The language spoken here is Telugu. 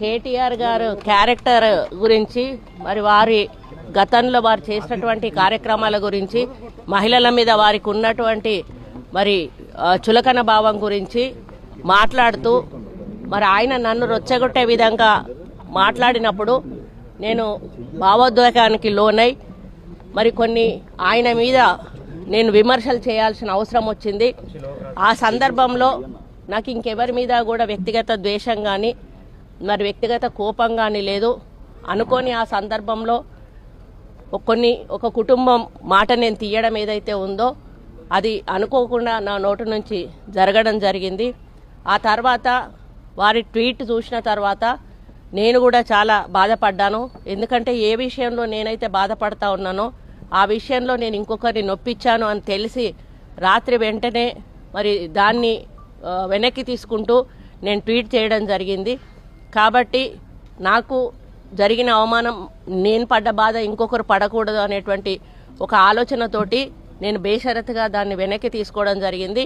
కేటీఆర్ గారు క్యారెక్టర్ గురించి మరి వారి గతంలో వారు చేసినటువంటి కార్యక్రమాల గురించి మహిళల మీద వారికి ఉన్నటువంటి మరి చులకన భావం గురించి మాట్లాడుతూ మరి ఆయన నన్ను రొచ్చగొట్టే విధంగా మాట్లాడినప్పుడు నేను భావోద్వేగానికి లోనై మరి కొన్ని ఆయన మీద నేను విమర్శలు చేయాల్సిన అవసరం వచ్చింది. ఆ సందర్భంలో నాకు ఇంకెవరి మీద కూడా వ్యక్తిగత ద్వేషం కానీ మరి వ్యక్తిగత కోపం కానీ లేదు. అనుకోని ఆ సందర్భంలో ఒక కుటుంబం మాట నేను తీయడం ఏదైతే ఉందో అది అనుకోకుండా నా నోటి నుంచి జరగడం జరిగింది. ఆ తర్వాత వారి ట్వీట్ చూసిన తర్వాత నేను కూడా చాలా బాధపడ్డాను. ఎందుకంటే ఏ విషయంలో నేనైతే బాధపడతా ఉన్నానో ఆ విషయంలో నేను ఇంకొకరిని నొప్పించాను అని తెలిసి రాత్రి వెంటనే మరి దాన్ని వెనక్కి తీసుకుంటూ నేను ట్వీట్ చేయడం జరిగింది. కాబట్టి నాకు జరిగిన అవమానం, నేను పడ్డ బాధ ఇంకొకరు పడకూడదు అనేటువంటి ఒక ఆలోచనతోటి నేను బేషరతుగా దాన్ని వెనక్కి తీసుకోవడం జరిగింది.